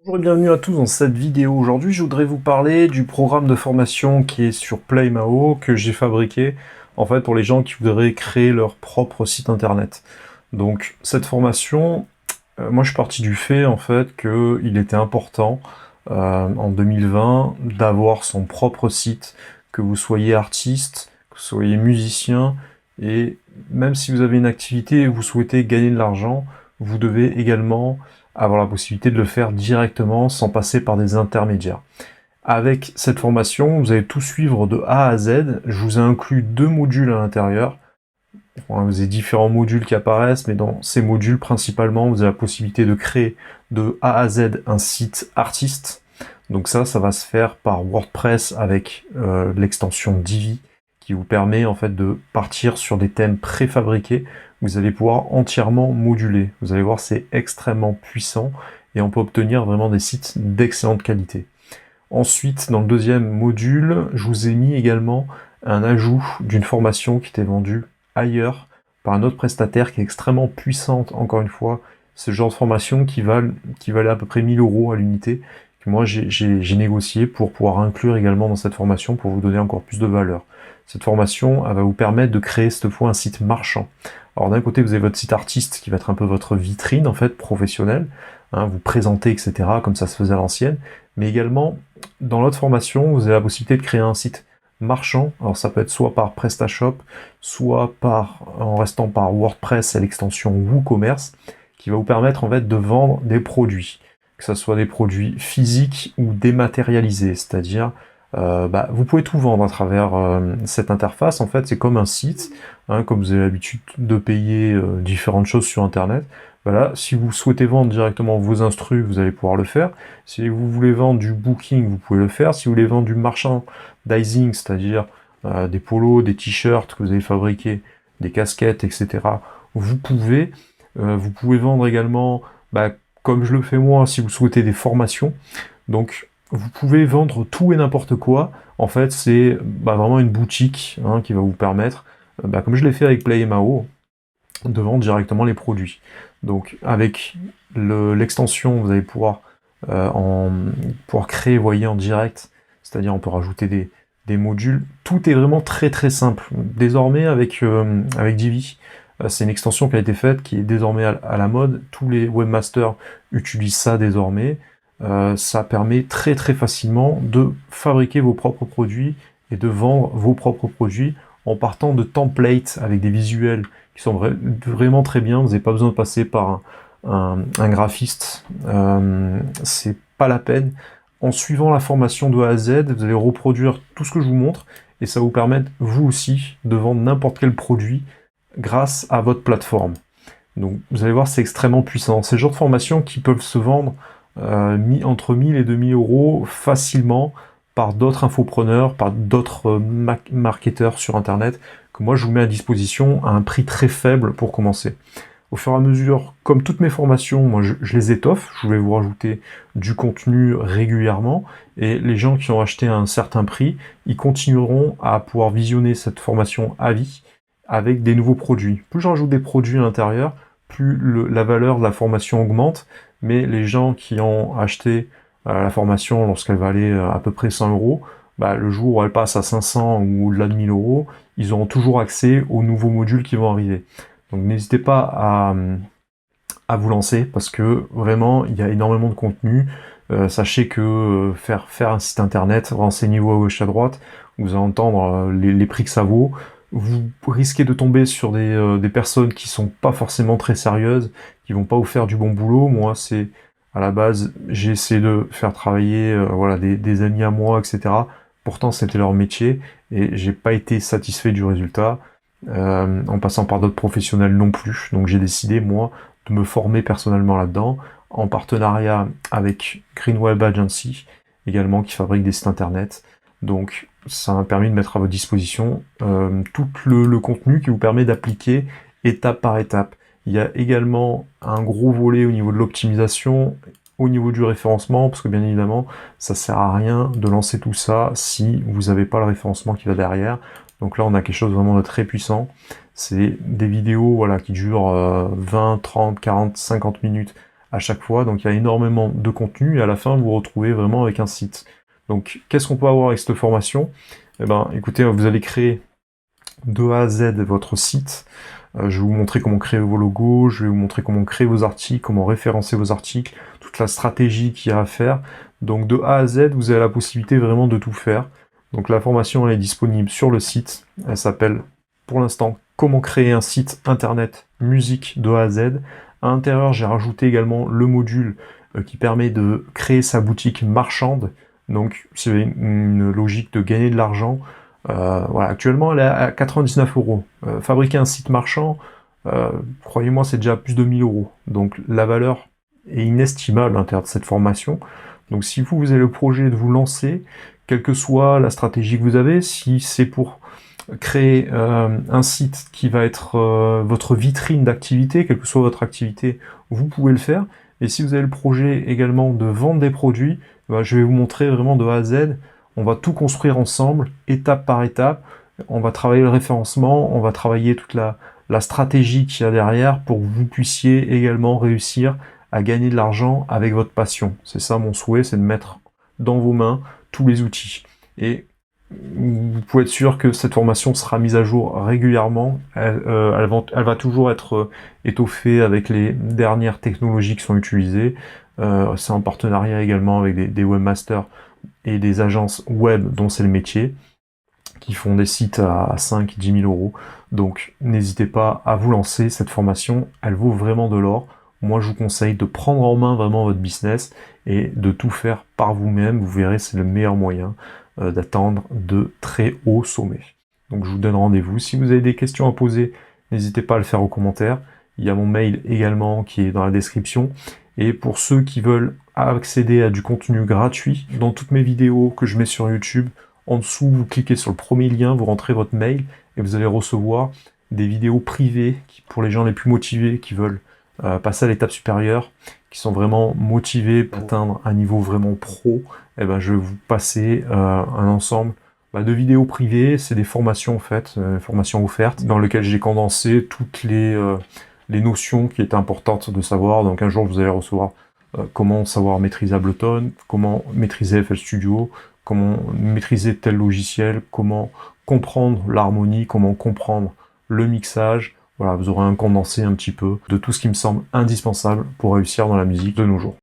Bonjour et bienvenue à tous dans cette vidéo. Aujourd'hui, je voudrais vous parler du programme de formation qui est sur PlayMao que j'ai fabriqué en fait pour les gens qui voudraient créer leur propre site internet. Donc cette formation, moi je suis parti du fait en fait qu'il était important en 2020 d'avoir son propre site, que vous soyez artiste, que vous soyez musicien et même si vous avez une activité et vous souhaitez gagner de l'argent, vous devez également avoir la possibilité de le faire directement sans passer par des intermédiaires. Avec cette formation, vous allez tout suivre de A à Z. Je vous ai inclus 2 modules à l'intérieur. Vous avez différents modules qui apparaissent, mais dans ces modules, principalement, vous avez la possibilité de créer de A à Z un site artiste. Donc ça va se faire par WordPress avec l'extension Divi qui vous permet en fait de partir sur des thèmes préfabriqués. Vous allez pouvoir entièrement moduler. Vous allez voir, c'est extrêmement puissant et on peut obtenir vraiment des sites d'excellente qualité. Ensuite, dans le deuxième module, je vous ai mis également un ajout d'une formation qui était vendue ailleurs par un autre prestataire qui est extrêmement puissante, encore une fois. Ce genre de formation qui valait à peu près 1 000 € à l'unité, que moi j'ai négocié pour pouvoir inclure également dans cette formation pour vous donner encore plus de valeur. Cette formation, elle va vous permettre de créer cette fois un site marchand. Alors d'un côté, vous avez votre site artiste qui va être un peu votre vitrine en fait professionnelle, hein, vous présenter, etc., comme ça se faisait à l'ancienne, mais également dans l'autre formation, vous avez la possibilité de créer un site marchand. Alors ça peut être soit par PrestaShop, soit en restant par WordPress à l'extension WooCommerce, qui va vous permettre en fait de vendre des produits, que ce soit des produits physiques ou dématérialisés, c'est-à-dire vous pouvez tout vendre à travers cette interface. En fait, c'est comme un site, hein, comme vous avez l'habitude de payer différentes choses sur Internet. Voilà, si vous souhaitez vendre directement vos instrus, vous allez pouvoir le faire. Si vous voulez vendre du booking, vous pouvez le faire. Si vous voulez vendre du merchandising, c'est-à-dire des polos, des t-shirts que vous avez fabriqués, des casquettes, etc., vous pouvez. Vous pouvez vendre également, comme je le fais moi, si vous souhaitez des formations. Donc, vous pouvez vendre tout et n'importe quoi. En fait, c'est vraiment une boutique hein, qui va vous permettre, comme je l'ai fait avec PlayMao, de vendre directement les produits. Donc avec l'extension, vous allez pouvoir, pouvoir créer, vous voyez, en direct, c'est-à-dire on peut rajouter des modules. Tout est vraiment très très simple. Désormais avec Divi, c'est une extension qui a été faite, qui est désormais à la mode. Tous les webmasters utilisent ça désormais. Ça permet très très facilement de fabriquer vos propres produits et de vendre vos propres produits en partant de templates avec des visuels qui sont vraiment très bien. Vous n'avez pas besoin de passer par un graphiste. C'est pas la peine. En suivant la formation de A à Z, vous allez reproduire tout ce que je vous montre et ça va vous permettre, vous aussi, de vendre n'importe quel produit grâce à votre plateforme. Donc vous allez voir, c'est extrêmement puissant. C'est le genre de formation qui peuvent se vendre entre 1000 et 2000 € facilement par d'autres infopreneurs, par d'autres marketeurs sur Internet, que moi je vous mets à disposition à un prix très faible pour commencer. Au fur et à mesure, comme toutes mes formations, moi je les étoffe, je vais vous rajouter du contenu régulièrement, et les gens qui ont acheté à un certain prix, ils continueront à pouvoir visionner cette formation à vie avec des nouveaux produits. Plus je rajoute des produits à l'intérieur, plus la valeur de la formation augmente, mais les gens qui ont acheté la formation lorsqu'elle valait à peu près 100 €, le jour où elle passe à 500 ou au-delà de 1000 €, ils auront toujours accès aux nouveaux modules qui vont arriver. Donc n'hésitez pas à vous lancer parce que vraiment il y a énormément de contenu. Sachez que faire un site internet, renseignez-vous à gauche à droite, vous allez entendre les prix que ça vaut. Vous risquez de tomber sur des personnes qui sont pas forcément très sérieuses, qui vont pas vous faire du bon boulot. Moi, c'est à la base, j'ai essayé de faire travailler voilà, des amis à moi, etc. Pourtant, c'était leur métier et j'ai pas été satisfait du résultat, en passant par d'autres professionnels non plus. Donc j'ai décidé, moi, de me former personnellement là-dedans, en partenariat avec Green Web Agency, également, qui fabrique des sites internet. Donc ça m'a permis de mettre à votre disposition tout le contenu qui vous permet d'appliquer étape par étape. Il y a également un gros volet au niveau de l'optimisation, au niveau du référencement, parce que bien évidemment, ça sert à rien de lancer tout ça si vous n'avez pas le référencement qui va derrière. Donc là, on a quelque chose vraiment de très puissant. C'est des vidéos voilà, qui durent 20, 30, 40, 50 minutes à chaque fois, donc il y a énormément de contenu, et à la fin, vous vous retrouvez vraiment avec un site. Donc, qu'est-ce qu'on peut avoir avec cette formation? Eh ben, écoutez, vous allez créer de A à Z votre site. Je vais vous montrer comment créer vos logos, je vais vous montrer comment créer vos articles, comment référencer vos articles, toute la stratégie qu'il y a à faire. Donc de A à Z, vous avez la possibilité vraiment de tout faire. Donc la formation, elle est disponible sur le site. Elle s'appelle, pour l'instant, Comment créer un site internet musique de A à Z. À l'intérieur, j'ai rajouté également le module qui permet de créer sa boutique marchande. Donc c'est une logique de gagner de l'argent. Voilà, actuellement, elle est à 99 euros. Fabriquer un site marchand, croyez-moi, c'est déjà plus de 1000 euros. Donc la valeur est inestimable à l'intérieur de cette formation. Donc si vous avez le projet de vous lancer, quelle que soit la stratégie que vous avez, si c'est pour créer un site qui va être votre vitrine d'activité, quelle que soit votre activité, vous pouvez le faire. Et si vous avez le projet également de vendre des produits, je vais vous montrer vraiment de A à Z. On va tout construire ensemble, étape par étape. On va travailler le référencement, on va travailler toute la stratégie qu'il y a derrière pour que vous puissiez également réussir à gagner de l'argent avec votre passion. C'est ça mon souhait, c'est de mettre dans vos mains tous les outils. Et vous pouvez être sûr que cette formation sera mise à jour régulièrement. Elle va toujours être étoffée avec les dernières technologies qui sont utilisées. C'est en partenariat également avec des webmasters et des agences web dont c'est le métier, qui font des sites à 5 10 000 euros. Donc n'hésitez pas à vous lancer, cette formation, elle vaut vraiment de l'or. Moi je vous conseille de prendre en main vraiment votre business et de tout faire par vous-même. Vous verrez, c'est le meilleur moyen d'atteindre de très hauts sommets. Donc je vous donne rendez-vous. Si vous avez des questions à poser, n'hésitez pas à le faire en commentaire. Il y a mon mail également qui est dans la description. Et pour ceux qui veulent accéder à du contenu gratuit, dans toutes mes vidéos que je mets sur YouTube, en dessous, vous cliquez sur le premier lien, vous rentrez votre mail et vous allez recevoir des vidéos privées pour les gens les plus motivés qui veulent passer à l'étape supérieure, qui sont vraiment motivés pour atteindre un niveau vraiment pro. Et ben, je vais vous passer un ensemble de vidéos privées. C'est des formations en fait, formations offertes, dans lesquelles j'ai condensé toutes les notions qui étaient importantes de savoir. Donc un jour, vous allez recevoir comment savoir maîtriser Ableton, comment maîtriser FL Studio, comment maîtriser tel logiciel, comment comprendre l'harmonie, comment comprendre le mixage. Voilà, vous aurez un condensé un petit peu de tout ce qui me semble indispensable pour réussir dans la musique de nos jours.